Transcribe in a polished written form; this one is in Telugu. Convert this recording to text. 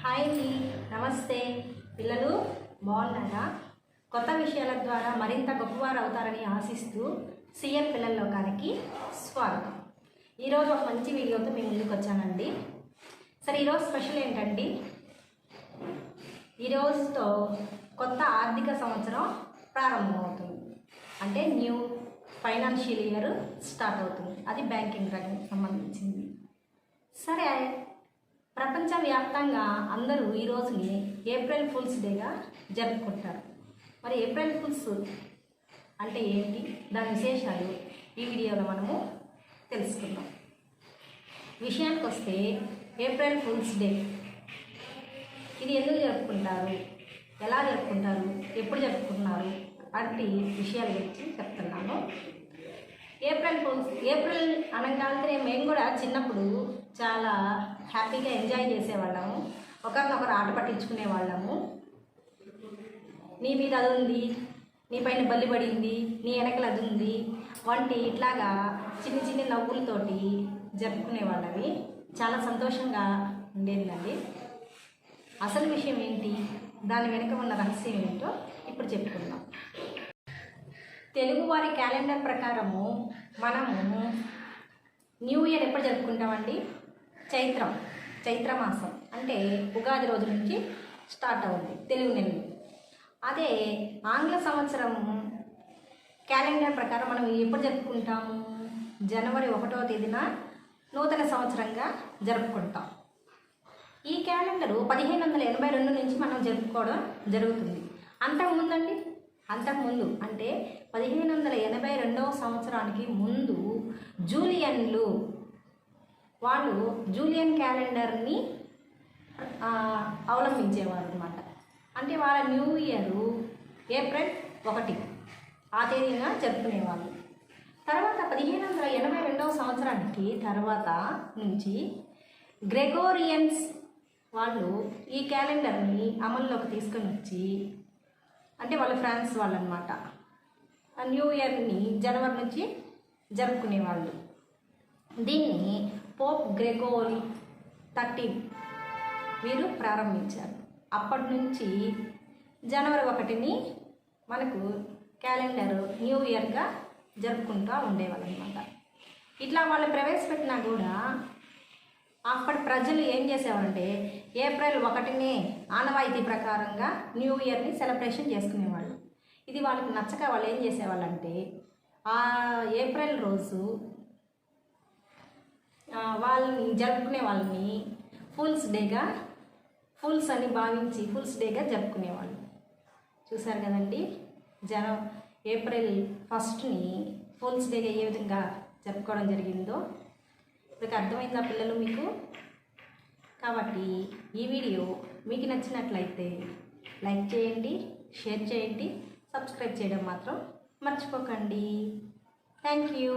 హాయ్ అండి, నమస్తే పిల్లలు, బాగున్నారా? కొత్త విషయాల ద్వారా మరింత గొప్పవారు అవుతారని ఆశిస్తూ సిఎల్ పిల్లల లోకానికి స్వాగతం. ఈరోజు ఒక మంచి వీడియోతో మేము ముందుకు వచ్చానండి. సరే, ఈరోజు స్పెషల్ ఏంటండి? ఈరోజుతో కొత్త ఆర్థిక సంవత్సరం ప్రారంభమవుతుంది. అంటే న్యూ ఫైనాన్షియల్ ఇయర్ స్టార్ట్ అవుతుంది. అది బ్యాంకింగ్ రంగానికి సంబంధించింది. సరే, ప్రపంచవ్యాప్తంగా అందరూ ఈ రోజుని ఏప్రిల్ ఫుల్స్ డేగా జరుపుకుంటారు. మరి ఏప్రిల్ ఫుల్స్ అంటే ఏంటి, దాని విశేషాలు ఈ వీడియోలో మనము తెలుసుకుందాం. విషయానికి వస్తే ఏప్రిల్ ఫుల్స్ డే ఇది ఎందుకు జరుపుకుంటారు, ఎలా జరుపుకుంటారు, ఎప్పుడు జరుపుకుంటున్నారు వంటి విషయాల గురించి చెప్తున్నాను. ఏప్రిల్ అనగానే మేము కూడా చిన్నప్పుడు చాలా హ్యాపీగా ఎంజాయ్ చేసేవాళ్ళము. ఒకరినొకరు ఆట పట్టించుకునే వాళ్ళము. నీ మీద అది ఉంది, నీ పైన బల్లి పడింది, నీ వెనకలు అది ఉంది వంటి ఇట్లాగా చిన్న చిన్న నవ్వులతోటి జరుపుకునే వాళ్ళవి. చాలా సంతోషంగా ఉండేదండి. అసలు విషయం ఏంటి, దాని వెనుక ఉన్న రహస్యం ఏంటో ఇప్పుడు చెప్పుకుందాం. తెలుగువారి క్యాలెండర్ ప్రకారము మనము న్యూ ఇయర్ ఎప్పుడు జరుపుకుంటామండి? చైత్రమాసం అంటే ఉగాది రోజు నుంచి స్టార్ట్ అవుతుంది తెలుగు నెలలో. అదే ఆంగ్ల సంవత్సరం క్యాలెండర్ ప్రకారం మనం ఎప్పుడు జరుపుకుంటాము? జనవరి 1వ తేదీన నూతన సంవత్సరంగా జరుపుకుంటాం. ఈ క్యాలెండరు 1582 నుంచి మనం జరుపుకోవడం జరుగుతుంది. అంతకుముందు అంటే 1582వ సంవత్సరానికి ముందు జూలియన్లు వాళ్ళు జూలియన్ క్యాలెండర్ని అవలంబించేవారు అనమాట. అంటే వాళ్ళ న్యూ ఇయర్ ఏప్రిల్ 1 ఆ తేదీన జరుపుకునేవాళ్ళు. తర్వాత 1582వ సంవత్సరానికి తర్వాత నుంచి గ్రెగోరియన్స్ వాళ్ళు ఈ క్యాలెండర్ని అమల్లోకి తీసుకొని వచ్చి, అంటే వాళ్ళు ఫ్రాన్స్ వాళ్ళు అనమాట, న్యూ ఇయర్ని జనవరి నుంచి జరుపుకునేవాళ్ళు. దీన్ని పోప్ గ్రెగోరీ 13 వీరు ప్రారంభించారు. అప్పటి నుంచి జనవరి 1ని మనకు క్యాలెండర్ న్యూ ఇయర్గా జరుపుకుంటూ ఉండేవాళ్ళు అనమాట. ఇట్లా వాళ్ళు ప్రవేశపెట్టినా కూడా అప్పటి ప్రజలు ఏం చేసేవారంటే ఏప్రిల్ 1నే ఆనవాయితీ ప్రకారంగా న్యూ ఇయర్ని సెలబ్రేషన్ చేసుకునేవాళ్ళు. ఇది వాళ్ళకి నచ్చక వాళ్ళు ఏం చేసేవాళ్ళంటే ఆ ఏప్రిల్ రోజు వాళ్ళని జరుపుకునే వాళ్ళని ఫూల్స్ అని భావించి ఫూల్స్ డేగా జరుపుకునేవాళ్ళు. చూసారు కదండి, ఏప్రిల్ 1ని ఫూల్స్ డేగా ఏ విధంగా జరుపుకోవడం జరిగిందో. ఇక అర్థమైందా పిల్లలు మీకు? కాబట్టి ఈ వీడియో మీకు నచ్చినట్లయితే లైక్ చేయండి, షేర్ చేయండి, సబ్స్క్రైబ్ చేయడం మాత్రం మర్చిపోకండి. Thank you.